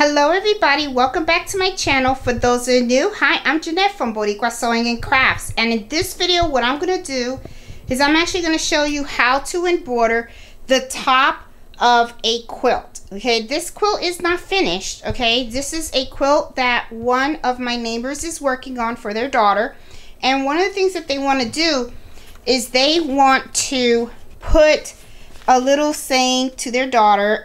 Hello everybody, welcome back to my channel. For those who are new, hi, I'm Jeanette from Boricua Sewing and Crafts, and in this video what I'm going to do is I'm actually going to show you how to embroider the top of a quilt. Okay, this quilt is not finished. Okay, this is a quilt that one of my neighbors is working on for their daughter, and one of the things that they want to do is they want to put a little saying to their daughter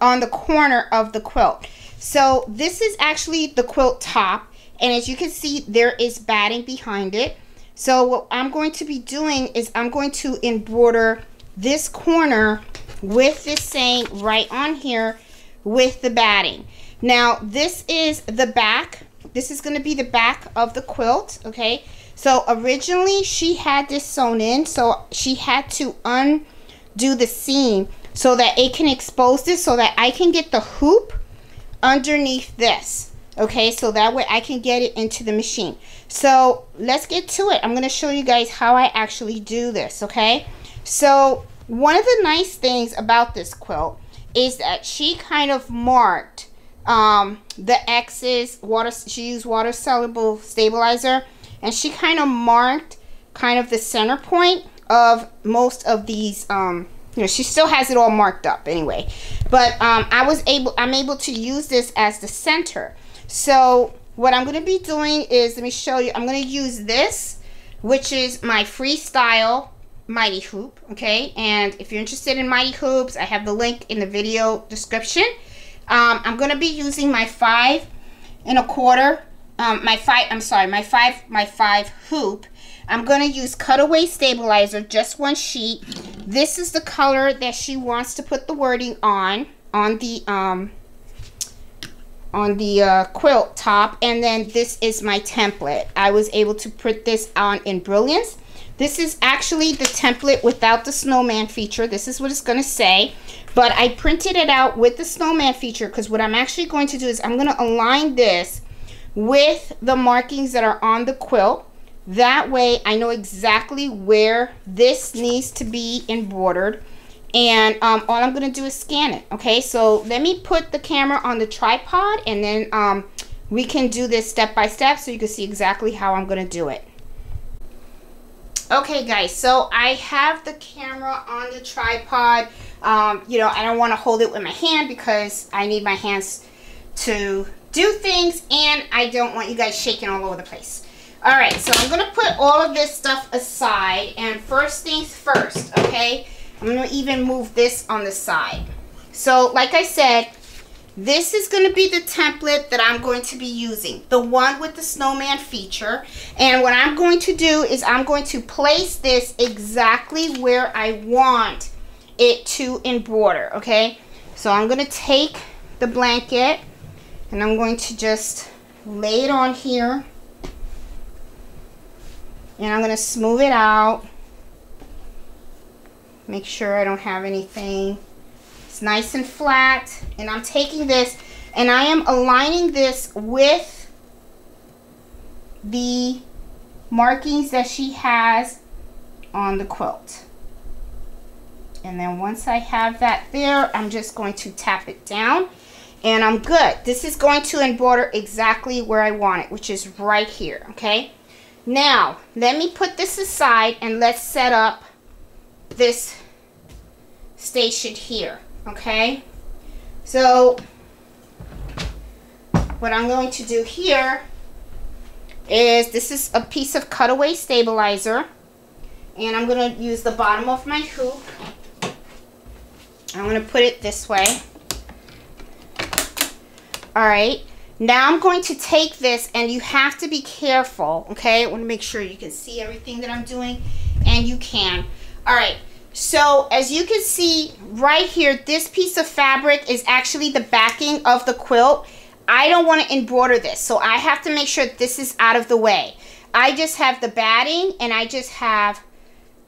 on the corner of the quilt. So this is actually the quilt top, and as you can see there is batting behind it. So what I'm going to be doing is I'm going to embroider this corner with this saying right on here with the batting. Now this is the back. This is going to be the back of the quilt. Okay, so originally she had this sewn in, so she had to undo the seam so that it can expose this, so that I can get the hoop underneath this. Okay, so that way I can get it into the machine. So let's get to it. I'm going to show you guys how I actually do this. Okay, so one of the nice things about this quilt is that she kind of marked the X's. She used water soluble stabilizer, and she kind of marked kind of the center point of most of these you know, she still has it all marked up anyway, but I'm able to use this as the center. So what I'm going to be doing is, let me show you, I'm going to use this, which is my freestyle mighty hoop. Okay, and if you're interested in mighty hoops, I have the link in the video description. I'm going to be using my 5 1/4 my 5 hoop. I'm going to use cutaway stabilizer, just one sheet. This is the color that she wants to put the wording on the quilt top, and then this is my template. I was able to print this on Embrilliance. This is actually the template without the snowman feature. This is what it's going to say, but I printed it out with the snowman feature because what I'm actually going to do is I'm going to align this with the markings that are on the quilt. That way I know exactly where this needs to be embroidered, and all I'm going to do is scan it. Okay, so let me put the camera on the tripod, and then we can do this step by step so you can see exactly how I'm going to do it. Okay guys, so I have the camera on the tripod. You know, I don't want to hold it with my hand because I need my hands to do things, and I don't want you guys shaking all over the place. Alright, so I'm going to put all of this stuff aside, and first things first, okay? I'm going to even move this on the side. So, like I said, this is going to be the template that I'm going to be using, the one with the snowman feature. And what I'm going to do is I'm going to place this exactly where I want it to embroider, okay? So I'm going to take the blanket, and I'm going to just lay it on here. And I'm going to smooth it out. Make sure I don't have anything. It's nice and flat. And I'm taking this and I am aligning this with the markings that she has on the quilt. And then once I have that there, I'm just going to tap it down. And I'm good. This is going to embroider exactly where I want it, which is right here. Okay. Now, let me put this aside and let's set up this station here, okay? So, what I'm going to do here is, this is a piece of cutaway stabilizer, and I'm going to use the bottom of my hoop. I'm going to put it this way. All right. Now I'm going to take this, and you have to be careful, okay? I want to make sure you can see everything that I'm doing, and you can. All right, so as you can see right here, this piece of fabric is actually the backing of the quilt. I don't want to embroider this, so I have to make sure this is out of the way. I just have the batting, and I just have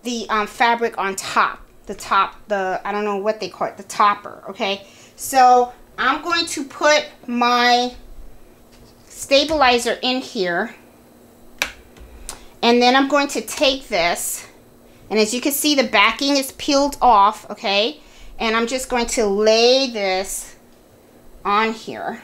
the fabric on top. I don't know what they call it, the topper, okay? So I'm going to put my stabilizer in here, and then I'm going to take this, and as you can see the backing is peeled off, okay, and I'm just going to lay this on here.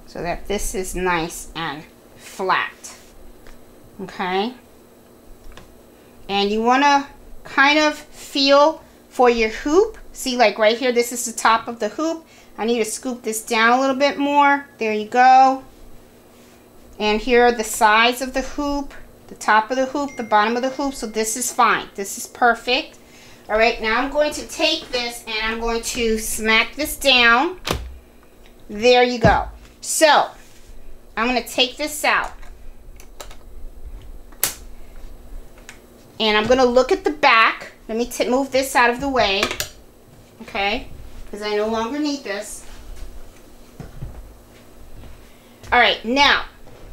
So that this is nice and flat. Okay? And you want to kind of feel for your hoop. See, like right here, this is the top of the hoop. I need to scoop this down a little bit more. There you go. And here are the sides of the hoop, the top of the hoop, the bottom of the hoop. So this is fine. This is perfect. All right, now I'm going to take this and I'm going to smack this down. There you go. So I'm going to take this out. And I'm going to look at the back. Let me move this out of the way. Okay, because I no longer need this. All right, now,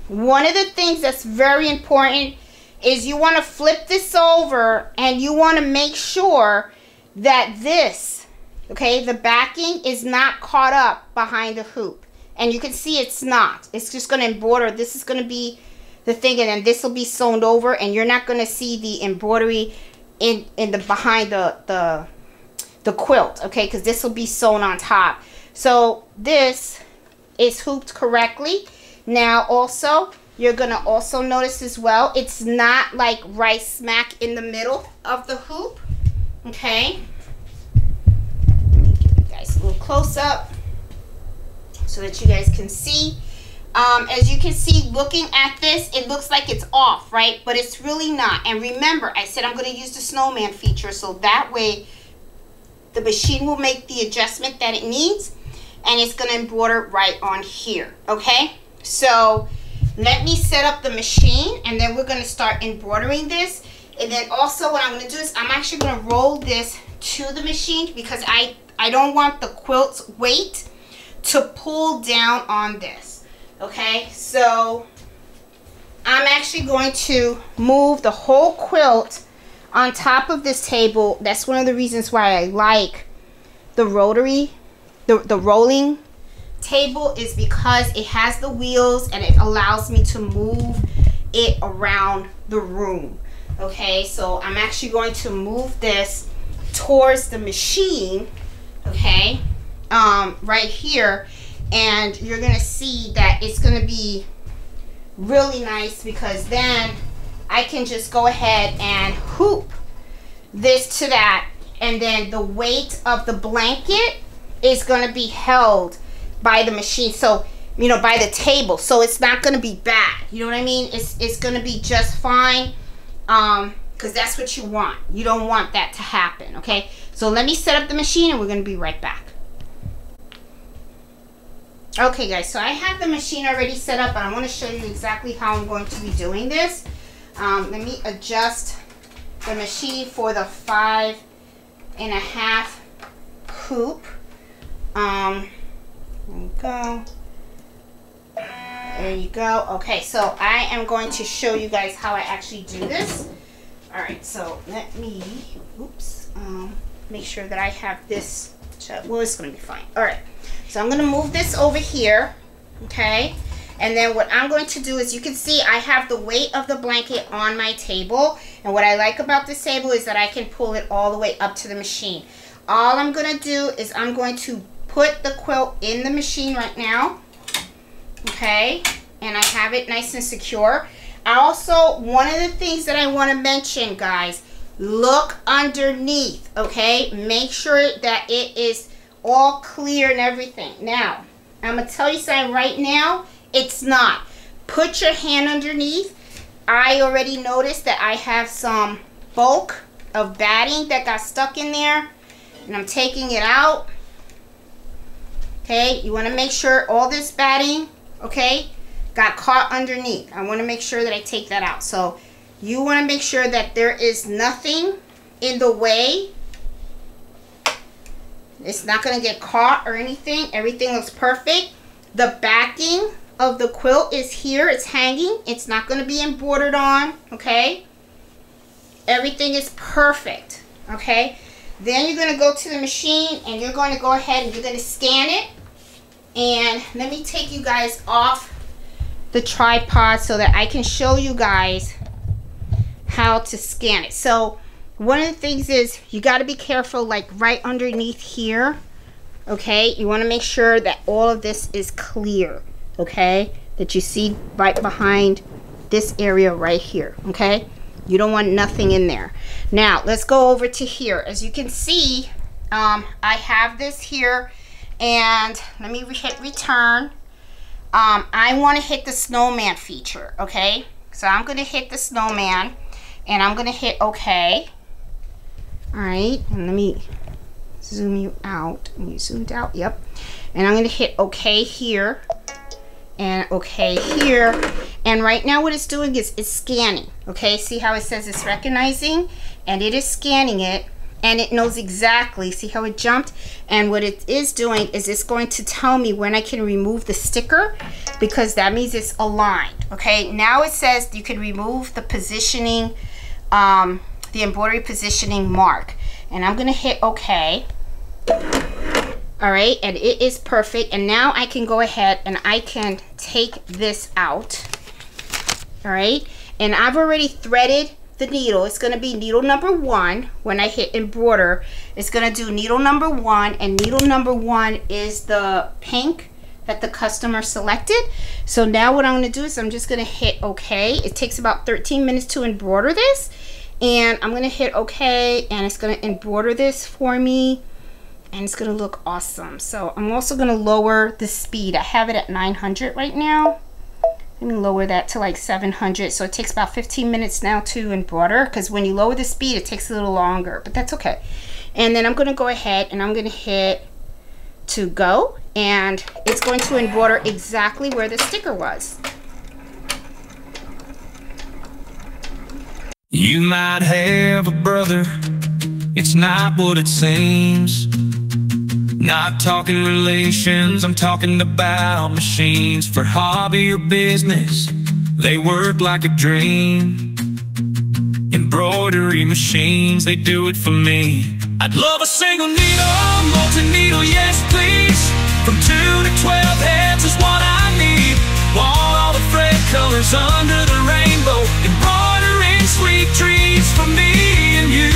one of the things that's very important is you want to flip this over and you want to make sure that this, okay, the backing is not caught up behind the hoop. And you can see it's not. It's just going to embroider. This is going to be the thing, and then this will be sewn over, and you're not going to see the embroidery in the behind the quilt, okay, because this will be sewn on top. So this is hooped correctly. Now also, you're going to also notice as well, it's not like right smack in the middle of the hoop, okay. Let me give you guys a little close up so that you guys can see. As you can see, looking at this, it looks like it's off, right? But it's really not. And remember, I said I'm going to use the Snowman feature, so that way the machine will make the adjustment that it needs, and it's going to embroider right on here, okay? So let me set up the machine, and then we're going to start embroidering this. And then also what I'm going to do is I'm actually going to roll this to the machine because I don't want the quilt's weight to pull down on this. Okay, so I'm actually going to move the whole quilt on top of this table. That's one of the reasons why I like the rotary, the rolling table, is because it has the wheels and it allows me to move it around the room. Okay, so I'm actually going to move this towards the machine, okay, right here. And you're going to see that it's going to be really nice because then I can just go ahead and hoop this to that. And then the weight of the blanket is going to be held by the machine. So, you know, by the table. So it's not going to be bad. You know what I mean? It's going to be just fine. Because that's what you want. You don't want that to happen. Okay. So let me set up the machine and we're going to be right back. Okay guys, so I have the machine already set up and I want to show you exactly how I'm going to be doing this. Let me adjust the machine for the 5.5 hoop. There you go. There you go. Okay, so I am going to show you guys how I actually do this. Alright, so let me, oops, make sure that I have this. Well, it's going to be fine. Alright. So I'm going to move this over here, okay? And then what I'm going to do is, you can see I have the weight of the blanket on my table. And what I like about this table is that I can pull it all the way up to the machine. All I'm going to do is I'm going to put the quilt in the machine right now, okay? And I have it nice and secure. Also, one of the things that I want to mention, guys, look underneath, okay? Make sure that it is all clear and everything. Now, I'm going to tell you something right now. It's not. Put your hand underneath. I already noticed that I have some bulk of batting that got stuck in there. And I'm taking it out. Okay, you want to make sure all this batting, okay, got caught underneath. I want to make sure that I take that out. So you want to make sure that there is nothing in the way. It's not going to get caught or anything. Everything looks perfect. The backing of the quilt is here. It's hanging. It's not going to be embroidered on. Okay. Everything is perfect. Okay. Then you're going to go to the machine and you're going to go ahead and you're going to scan it. And let me take you guys off the tripod so that I can show you guys how to scan it. So one of the things is you got to be careful, like right underneath here. Okay, you want to make sure that all of this is clear. Okay, that you see right behind this area right here. Okay, you don't want nothing in there. Now let's go over to here. As you can see, I have this here, and let me hit return. I want to hit the snowman feature. Okay, so I'm going to hit the snowman, and I'm going to hit OK. All right, and let me zoom you out. You zoomed out, yep. And I'm going to hit OK here and OK here. And right now what it's doing is it's scanning. Okay, see how it says it's recognizing, and it is scanning it, and it knows exactly, see how it jumped? And what it is doing is it's going to tell me when I can remove the sticker, because that means it's aligned. Okay, now it says you can remove the positioning, the embroidery positioning mark, and I'm gonna hit OK. All right, and it is perfect. And now I can go ahead and I can take this out. All right, and I've already threaded the needle. It's going to be needle number 1. When I hit embroider, it's going to do needle number 1, and needle number 1 is the pink that the customer selected. So now what I'm going to do is I'm just going to hit OK. It takes about 13 minutes to embroider this, and I'm going to hit OK, and it's going to embroider this for me, and it's going to look awesome. So I'm also going to lower the speed. I have it at 900 right now. Let me lower that to like 700. So it takes about 15 minutes now to embroider, because when you lower the speed, it takes a little longer, but that's okay. And then I'm going to go ahead and I'm going to hit to go, and it's going to embroider exactly where the sticker was. You might have a brother, it's not what it seems. Not talking relations, I'm talking about machines. For hobby or business, they work like a dream. Embroidery machines, they do it for me. I'd love a single needle, multi-needle, yes please. From 2 to 12 heads is what I need. Want all the thread colors under the rainbow. Embroidering sweet dreams for me and you.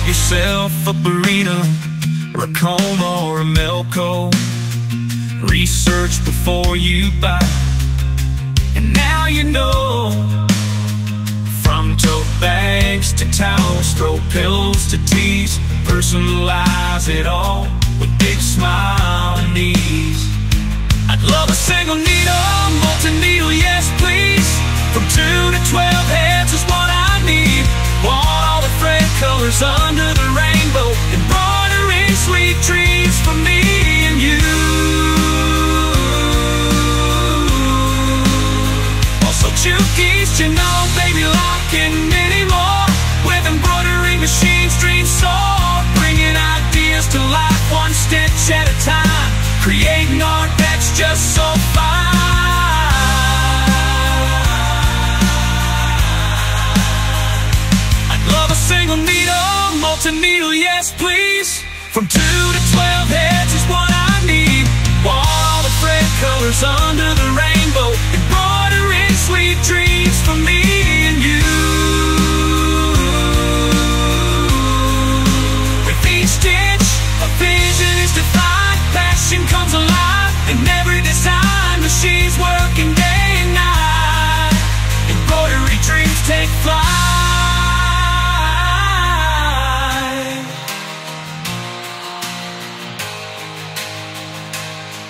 Yourself a burrito, or a coma, or a Melco. Research before you buy, and now you know. From tote bags to towels, throw pillows to teas, personalize it all with big smile and ease. I'd love a single needle, multi-needle, yes please. From 2 to 12 heads is what I need. Want all the thread colors under the rainbow. Embroidering sweet dreams for me and you. Also chookies, you know, baby lock and many more. With embroidery machines, dreams soar. Bringing ideas to life one stitch at a time. Creating art that's just so fine. Single needle, multi-needle, yes please. From 2 to 12 heads is what I need. Want all the thread colors under the rainbow. Embroidering sweet dreams for me and you. With each stitch, a vision is defined. Passion comes alive in every design. Machines working day and night. Embroidery dreams take flight.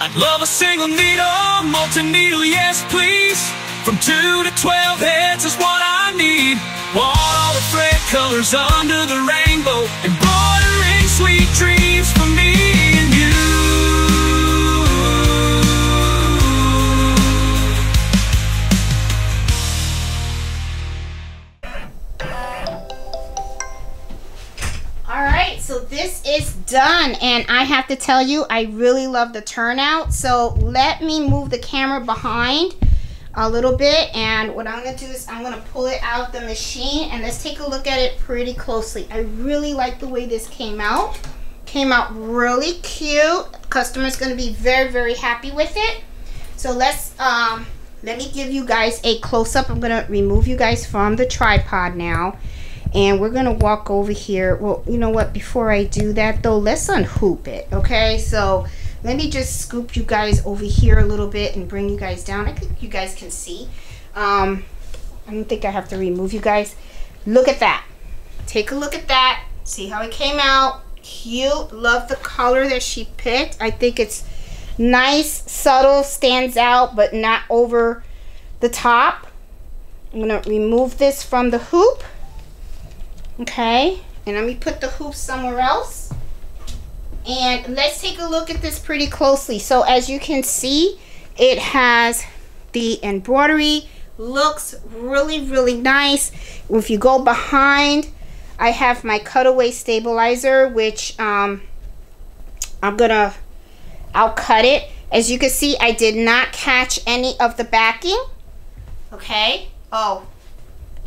I'd love a single needle, multi-needle, yes please. From 2 to 12 heads is what I need. Want all the thread colors under the rainbow. Embroidering sweet dreams for me and you. Alright, so this is done, and I have to tell you, I really love the turnout. So let me move the camera behind a little bit, and what I'm going to do is I'm going to pull it out of the machine, and let's take a look at it pretty closely. I really like the way this came out. Came out really cute. Customer's going to be very, very happy with it. So let's let me give you guys a close-up. I'm gonna remove you guys from the tripod now, and we're gonna walk over here. Well, you know what, before I do that though, let's unhoop it. Okay, so let me just scoop you guys over here a little bit and bring you guys down. I think you guys can see. I don't think I have to remove you guys. Look at that. Take a look at that. See how it came out. Cute. Love the color that she picked. I think it's nice, subtle, stands out, but not over the top. I'm going to remove this from the hoop. Okay. And let me put the hoop somewhere else. And let's take a look at this pretty closely. So as you can see, it has the embroidery. Looks really, really nice. If you go behind, I have my cutaway stabilizer, which I'll cut it. As you can see, I did not catch any of the backing. Okay. Oh,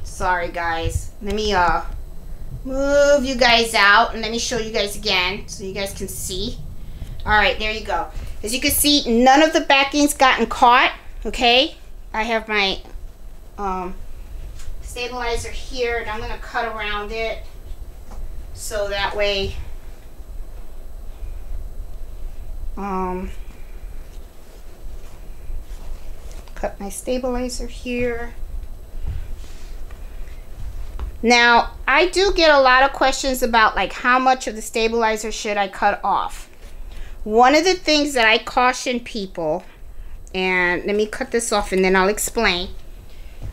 sorry guys. Let me move you guys out and let me show you guys again so you guys can see. All right, there you go. As you can see, none of the backing's gotten caught. Okay. I have my stabilizer here, and I'm going to cut around it so that way cut my stabilizer here. Now I do get a lot of questions about like how much of the stabilizer should I cut off. One of the things that I caution people, and let me cut this off and then I'll explain,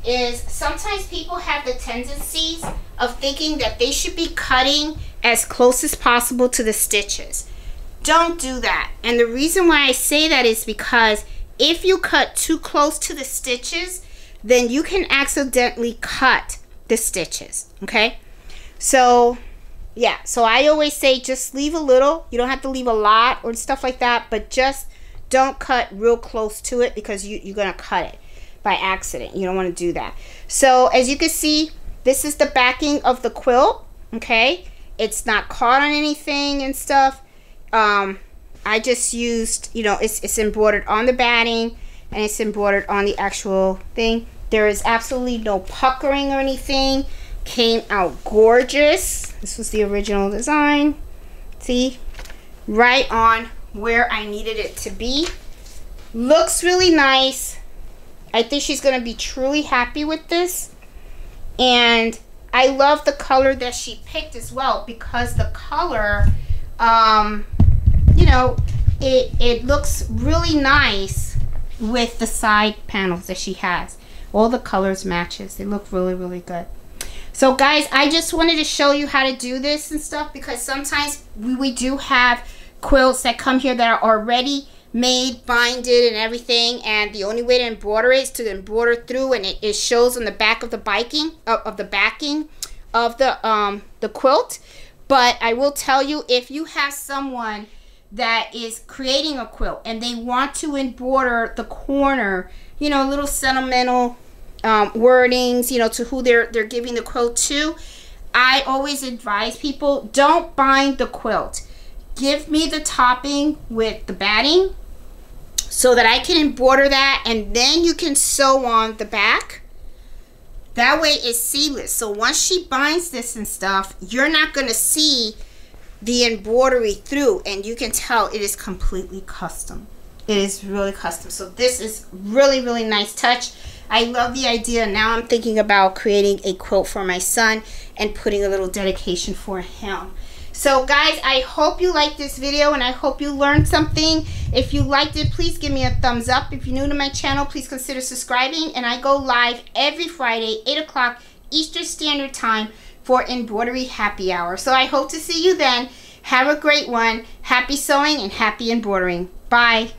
is sometimes people have the tendencies of thinking that they should be cutting as close as possible to the stitches. Don't do that. And the reason why I say that is because if you cut too close to the stitches, then you can accidentally cut the stitches. Okay, so yeah, so I always say just leave a little. You don't have to leave a lot or stuff like that, but just don't cut real close to it because you're gonna cut it by accident. You don't want to do that. So as you can see, this is the backing of the quilt. Okay, it's not caught on anything and stuff. I just used, you know, it's embroidered on the batting and it's embroidered on the actual thing. There is absolutely no puckering or anything. Came out gorgeous. This was the original design. See, right on where I needed it to be. Looks really nice. I think she's gonna be truly happy with this. And I love the color that she picked as well, because the color, you know, it looks really nice with the side panels that she has. All the colors matches. They look really, really good. So guys, I just wanted to show you how to do this and stuff, because sometimes we do have quilts that come here that are already made, binded and everything, and the only way to embroider it is to embroider through, and it shows on the back of the backing of the quilt. But I will tell you, if you have someone that is creating a quilt and they want to embroider the corner, you know, little sentimental wordings, you know, to who they're giving the quilt to, I always advise people, don't bind the quilt. Give me the topping with the batting so that I can embroider that, and then you can sew on the back. That way it's seamless. So once she binds this and stuff, you're not going to see the embroidery through, and you can tell it is completely custom. It is really custom. So this is really, really nice touch. I love the idea. Now I'm thinking about creating a quilt for my son and putting a little dedication for him. So guys, I hope you liked this video and I hope you learned something. If you liked it, please give me a thumbs up. If you're new to my channel, please consider subscribing. And I go live every Friday, 8 o'clock Eastern Standard Time for Embroidery Happy Hour. So I hope to see you then. Have a great one. Happy sewing and happy embroidering. Bye.